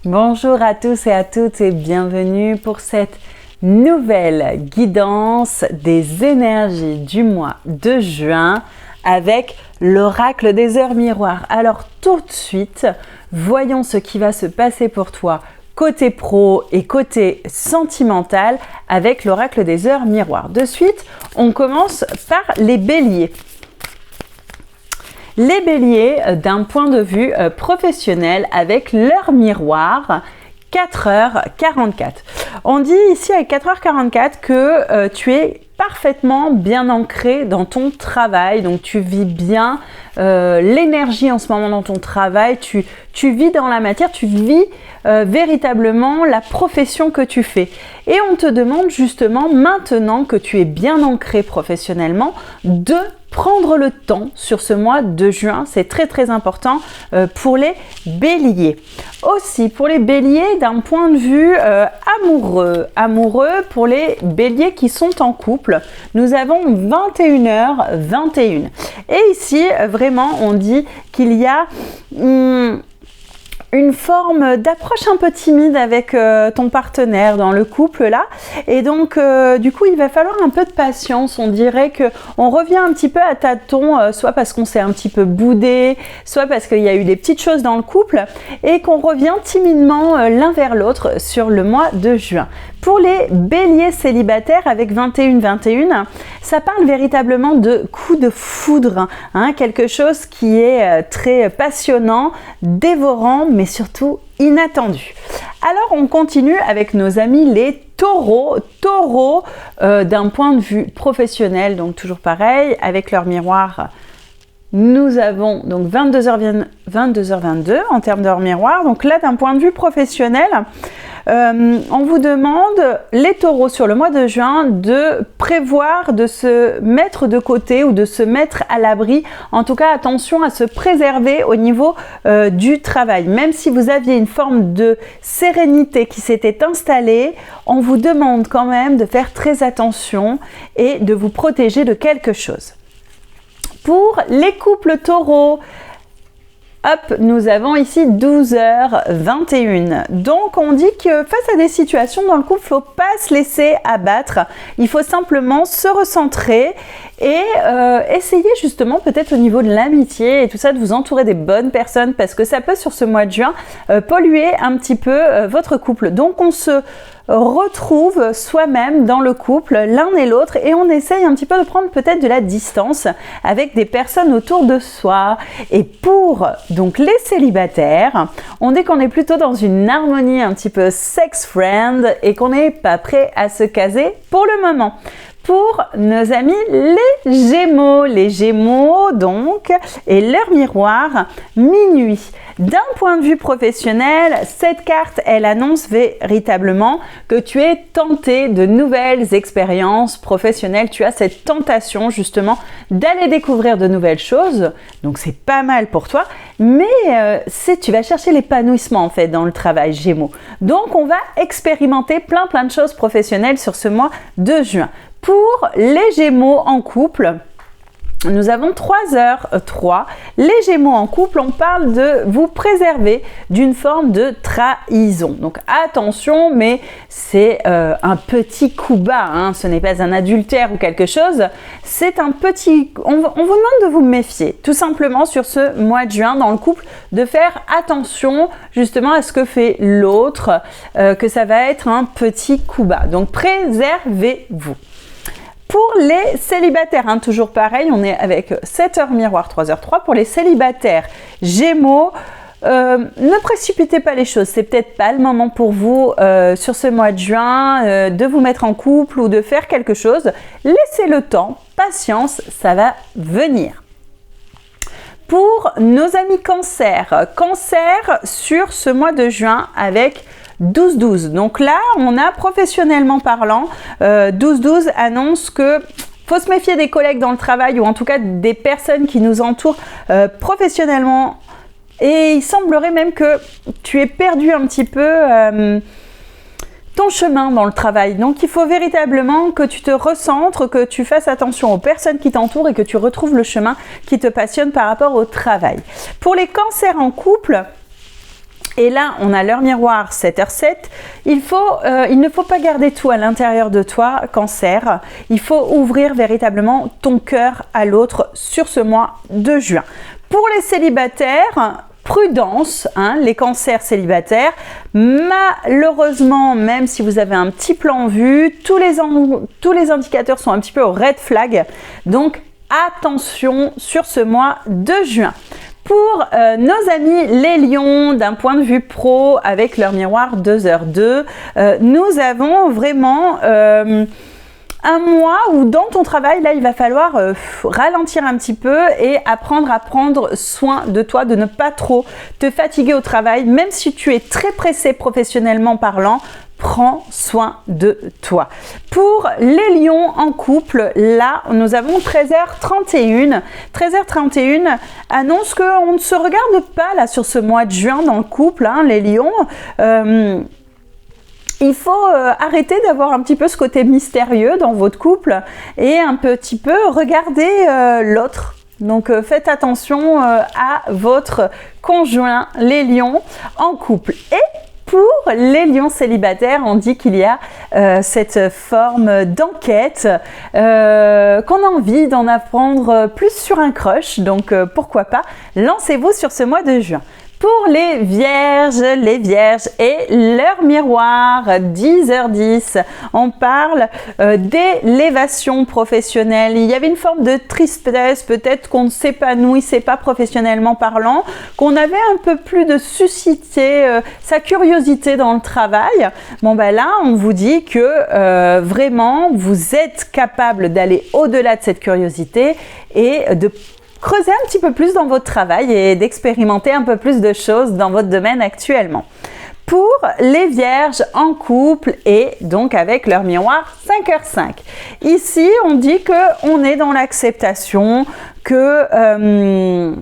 Bonjour à tous et à toutes et bienvenue pour cette nouvelle guidance des énergies du mois de juin avec l'oracle des heures miroirs. Alors tout de suite, voyons ce qui va se passer pour toi côté pro et côté sentimental avec l'oracle des heures miroirs. De suite, on commence par les béliers. Les béliers, d'un point de vue professionnel, avec leur miroir, 4h44. On dit ici avec 4h44 que tu es parfaitement bien ancré dans ton travail, donc tu vis bien l'énergie en ce moment dans ton travail, tu vis dans la matière, tu vis véritablement la profession que tu fais. Et on te demande justement, maintenant que tu es bien ancré professionnellement, de prendre le temps sur ce mois de juin. C'est très très important pour les béliers. Aussi pour les béliers d'un point de vue amoureux pour les béliers qui sont en couple, nous avons 21h21. Et ici vraiment on dit qu'il y a une forme d'approche un peu timide avec ton partenaire dans le couple là, et donc du coup il va falloir un peu de patience. On dirait que on revient un petit peu à tâtons, soit parce qu'on s'est un petit peu boudé, soit parce qu'il y a eu des petites choses dans le couple et qu'on revient timidement l'un vers l'autre sur le mois de juin. Pour les béliers célibataires avec 21-21, ça parle véritablement de coup de foudre, hein, quelque chose qui est très passionnant, dévorant, mais surtout inattendu. Alors on continue avec nos amis les taureaux. Taureaux d'un point de vue professionnel, donc toujours pareil, avec leur miroir. Nous avons donc 22h22 en termes d'heure miroir. Donc là, d'un point de vue professionnel, on vous demande, les taureaux, sur le mois de juin, de prévoir de se mettre de côté ou de se mettre à l'abri. En tout cas, attention à se préserver au niveau du travail. Même si vous aviez une forme de sérénité qui s'était installée, on vous demande quand même de faire très attention et de vous protéger de quelque chose. Pour les couples taureaux, hop, nous avons ici 12h21. Donc on dit que face à des situations dans le couple, il ne faut pas se laisser abattre. Il faut simplement se recentrer et essayer justement peut-être au niveau de l'amitié et tout ça de vous entourer des bonnes personnes, parce que ça peut sur ce mois de juin polluer un petit peu votre couple. Donc on se retrouve soi-même dans le couple, l'un et l'autre, et on essaye un petit peu de prendre peut-être de la distance avec des personnes autour de soi. Et pour donc les célibataires, on dit qu'on est plutôt dans une harmonie un petit peu sex-friend et qu'on n'est pas prêt à se caser pour le moment. Pour nos amis les Gémeaux donc, et leur miroir, minuit. D'un point de vue professionnel, cette carte, elle annonce véritablement que tu es tenté de nouvelles expériences professionnelles. Tu as cette tentation justement d'aller découvrir de nouvelles choses, donc c'est pas mal pour toi, mais tu vas chercher l'épanouissement en fait dans le travail Gémeaux. Donc on va expérimenter plein de choses professionnelles sur ce mois de juin. Pour les Gémeaux en couple, nous avons 3h03. Les Gémeaux en couple, on parle de vous préserver d'une forme de trahison. Donc attention, mais c'est un petit coup bas, hein. Ce n'est pas un adultère ou quelque chose. C'est un petit... On vous demande de vous méfier, tout simplement sur ce mois de juin dans le couple, de faire attention justement à ce que fait l'autre, que ça va être un petit coup bas. Donc préservez-vous. Pour les célibataires, hein, toujours pareil, on est avec 7h miroir, 3h03. Pour les célibataires Gémeaux, ne précipitez pas les choses. C'est peut-être pas le moment pour vous sur ce mois de juin de vous mettre en couple ou de faire quelque chose. Laissez le temps, patience, ça va venir. Pour nos amis Cancer, Cancer sur ce mois de juin avec 12-12. Donc là, on a professionnellement parlant, 12-12 annonce que faut se méfier des collègues dans le travail ou en tout cas des personnes qui nous entourent professionnellement. Et il semblerait même que tu aies perdu un petit peu ton chemin dans le travail. Donc il faut véritablement que tu te recentres, que tu fasses attention aux personnes qui t'entourent et que tu retrouves le chemin qui te passionne par rapport au travail. Pour les cancers en couple, Et là, on a l'heure miroir 7h07. Il ne faut pas garder tout à l'intérieur de toi, Cancer. Il faut ouvrir véritablement ton cœur à l'autre sur ce mois de juin. Pour les célibataires, prudence, hein, les cancers célibataires. Malheureusement, même si vous avez un petit plan en vue, tous les indicateurs sont un petit peu au red flag. Donc, attention sur ce mois de juin. Pour nos amis les lions, d'un point de vue pro, avec leur miroir 2h02, nous avons vraiment un mois où dans ton travail, là, il va falloir ralentir un petit peu et apprendre à prendre soin de toi, de ne pas trop te fatiguer au travail, même si tu es très pressé professionnellement parlant. Prends soin de toi. Pour les lions en couple, là, nous avons 13h31. 13h31 annonce qu'on ne se regarde pas là sur ce mois de juin dans le couple, hein, les lions. Il faut arrêter d'avoir un petit peu ce côté mystérieux dans votre couple et un petit peu regarder l'autre. Donc faites attention à votre conjoint, les lions en couple. Et pour les lions célibataires, on dit qu'il y a cette forme d'enquête, qu'on a envie d'en apprendre plus sur un crush. Donc pourquoi pas, lancez-vous sur ce mois de juin. Pour les vierges et leur miroir, 10h10, on parle d'élévation professionnelle. Il y avait une forme de tristesse, peut-être qu'on ne s'épanouissait pas professionnellement parlant, qu'on avait un peu plus de susciter sa curiosité dans le travail. Bon ben là, on vous dit que vraiment, vous êtes capable d'aller au-delà de cette curiosité et de creuser un petit peu plus dans votre travail et d'expérimenter un peu plus de choses dans votre domaine actuellement. Pour les vierges en couple et donc avec leur miroir 5h05. Ici, on dit qu'on est dans l'acceptation, qu'on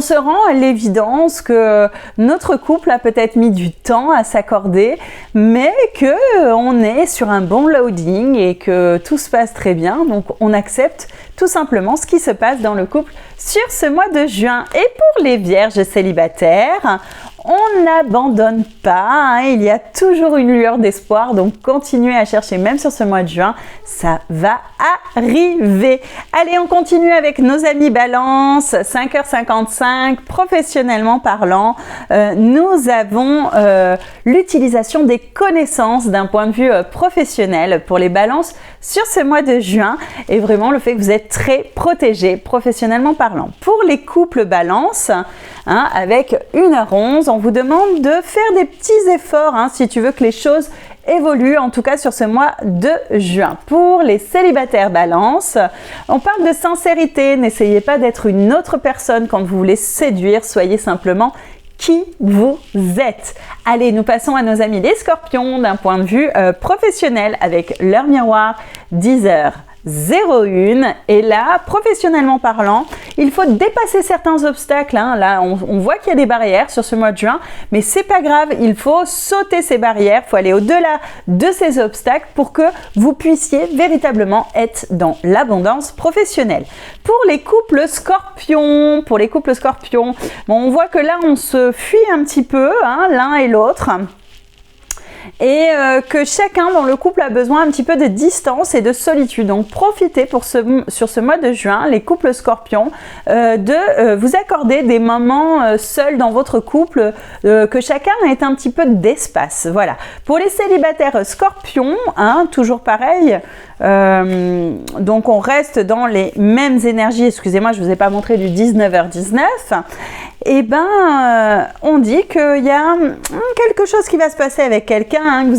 se rend à l'évidence que notre couple a peut-être mis du temps à s'accorder, mais qu'on est sur un bon loading et que tout se passe très bien. Donc, on accepte tout simplement ce qui se passe dans le couple sur ce mois de juin. Et pour les vierges célibataires, on n'abandonne pas, hein, il y a toujours une lueur d'espoir, donc continuez à chercher même sur ce mois de juin, ça va arriver. Allez, on continue avec nos amis Balance, 5h55, professionnellement parlant, nous avons l'utilisation des connaissances d'un point de vue professionnel pour les Balances sur ce mois de juin et vraiment le fait que vous êtes très protégés professionnellement parlant. Pour les couples Balance, hein, avec 1h11, on vous demande de faire des petits efforts hein, si tu veux que les choses évoluent, en tout cas sur ce mois de juin. Pour les célibataires Balance, on parle de sincérité. N'essayez pas d'être une autre personne quand vous voulez séduire, soyez simplement qui vous êtes. Allez, nous passons à nos amis les Scorpions d'un point de vue professionnel avec leur miroir 10h01 et là, professionnellement parlant, il faut dépasser certains obstacles. Hein. Là, on voit qu'il y a des barrières sur ce mois de juin, mais c'est pas grave, il faut sauter ces barrières, il faut aller au-delà de ces obstacles pour que vous puissiez véritablement être dans l'abondance professionnelle. Pour les couples Scorpions, bon, on voit que là, on se fuit un petit peu, hein, l'un et l'autre. Et que chacun dans le couple a besoin un petit peu de distance et de solitude. Donc profitez sur ce mois de juin, les couples Scorpions, de vous accorder des moments seuls dans votre couple, que chacun ait un petit peu d'espace. Voilà. Pour les célibataires Scorpions, hein, toujours pareil, donc on reste dans les mêmes énergies. Excusez-moi, je ne vous ai pas montré du 19h19. Et on dit qu'il y a quelque chose qui va se passer avec quelqu'un, hein, que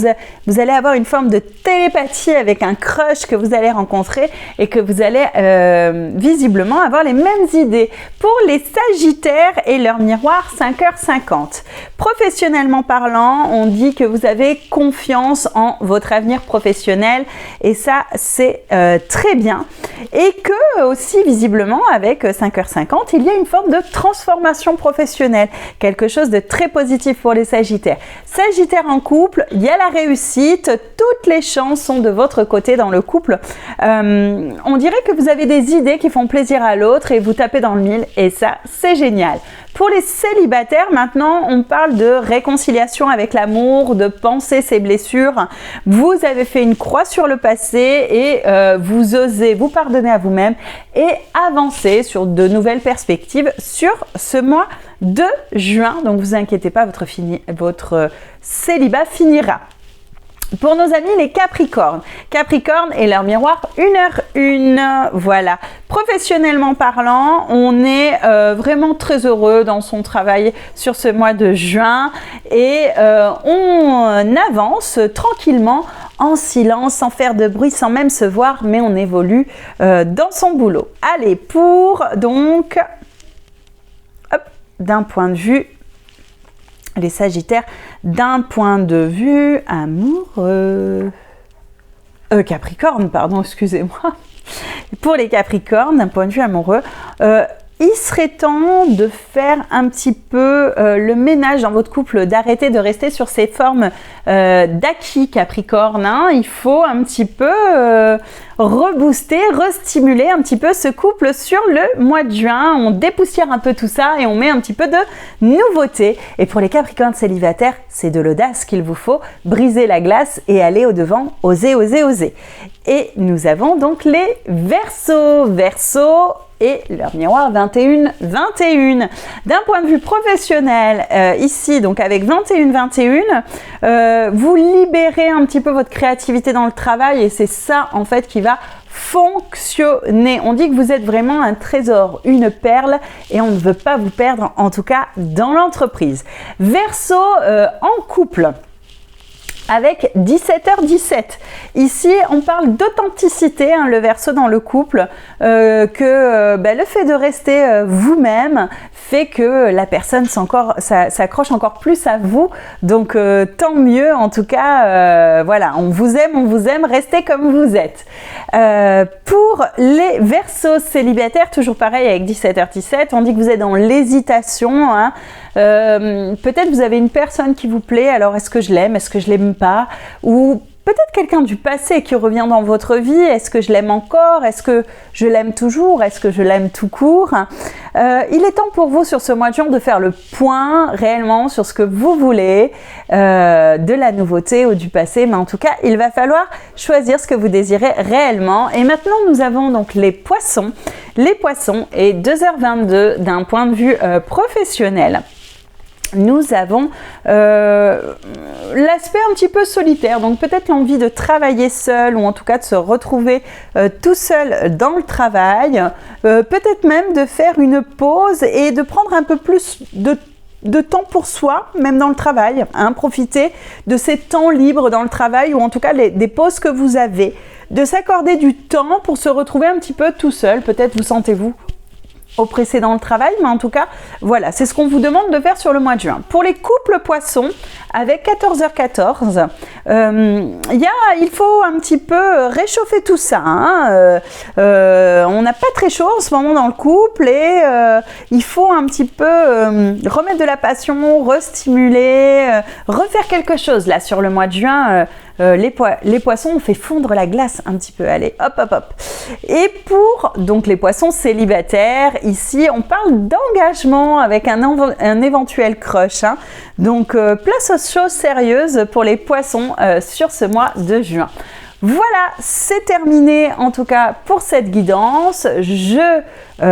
vous allez avoir une forme de télépathie avec un crush que vous allez rencontrer et que vous allez visiblement avoir les mêmes idées. Pour les Sagittaires et leur miroir 5h50. Professionnellement parlant, on dit que vous avez confiance en votre avenir professionnel et ça c'est très bien. Et que aussi visiblement avec 5h50, il y a une forme de transformation professionnelle, quelque chose de très positif pour les Sagittaires. Sagittaires en couple, il y a la réussite, toutes les chances sont de votre côté dans le couple. On dirait que vous avez des idées qui font plaisir à l'autre et vous tapez dans le mille et ça c'est génial. Pour les célibataires, maintenant, on parle de réconciliation avec l'amour, de penser ses blessures. Vous avez fait une croix sur le passé et vous osez vous pardonner à vous-même et avancer sur de nouvelles perspectives sur ce mois de juin. Donc, vous inquiétez pas, votre célibat finira. Pour nos amis les Capricornes, Capricorne et leur miroir 1h1, voilà. Professionnellement parlant, on est vraiment très heureux dans son travail sur ce mois de juin et on avance tranquillement en silence, sans faire de bruit, sans même se voir, mais on évolue dans son boulot. Allez, pour donc, d'un point de vue les Sagittaires, d'un point de vue amoureux. Capricorne, pardon, excusez-moi. Pour les Capricornes, d'un point de vue amoureux, il serait temps de faire un petit peu le ménage dans votre couple, d'arrêter de rester sur ces formes d'acquis Capricorne. Hein. Il faut un petit peu rebooster, restimuler un petit peu ce couple sur le mois de juin. On dépoussière un peu tout ça et on met un petit peu de nouveauté. Et pour les Capricornes célibataires, c'est de l'audace qu'il vous faut, briser la glace et aller au-devant, oser, oser, oser. Et nous avons donc les Verseaux. Verseaux et leur miroir 21-21. D'un point de vue professionnel, ici, donc avec 21-21, vous libérez un petit peu votre créativité dans le travail et c'est ça en fait qui va fonctionner. On dit que vous êtes vraiment un trésor, une perle et on ne veut pas vous perdre, en tout cas dans l'entreprise. Verseau en couple. Avec 17h17. Ici, on parle d'authenticité, hein, le Verseau dans le couple, le fait de rester vous-même fait que la personne s'accroche encore plus à vous. Donc, tant mieux. En tout cas, voilà, on vous aime, restez comme vous êtes. Pour les Verseaux célibataires, toujours pareil avec 17h17, on dit que vous êtes dans l'hésitation, hein. Peut-être vous avez une personne qui vous plaît, alors est-ce que je l'aime, est-ce que je l'aime pas, ou peut-être quelqu'un du passé qui revient dans votre vie, est-ce que je l'aime encore, est-ce que je l'aime toujours, est-ce que je l'aime tout court. Il est temps pour vous sur ce mois de juin de faire le point réellement sur ce que vous voulez, de la nouveauté ou du passé, mais en tout cas il va falloir choisir ce que vous désirez réellement. Et maintenant nous avons donc les Poissons. Les Poissons et 2h22 d'un point de vue professionnel. Nous avons l'aspect un petit peu solitaire, donc peut-être l'envie de travailler seul ou en tout cas de se retrouver tout seul dans le travail, peut-être même de faire une pause et de prendre un peu plus de temps pour soi, même dans le travail, hein, profiter de ces temps libres dans le travail ou en tout cas des pauses que vous avez, de s'accorder du temps pour se retrouver un petit peu tout seul, peut-être vous sentez-vous oppressé dans le travail, mais en tout cas, voilà, c'est ce qu'on vous demande de faire sur le mois de juin. Pour les couples Poissons, avec 14h14, il faut un petit peu réchauffer tout ça. Hein. On n'a pas très chaud en ce moment dans le couple et il faut un petit peu remettre de la passion, restimuler, refaire quelque chose là sur le mois de juin. Les Poissons, on fait fondre la glace un petit peu. Allez, hop, hop, hop. Et pour donc les Poissons célibataires, ici, on parle d'engagement avec un éventuel crush. Hein. Donc, place aux choses sérieuses pour les Poissons sur ce mois de juin. Voilà, c'est terminé en tout cas pour cette guidance. Je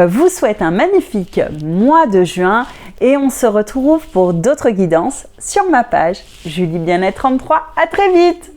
vous souhaite un magnifique mois de juin et on se retrouve pour d'autres guidances sur ma page Julie Bien-être 33. À très vite!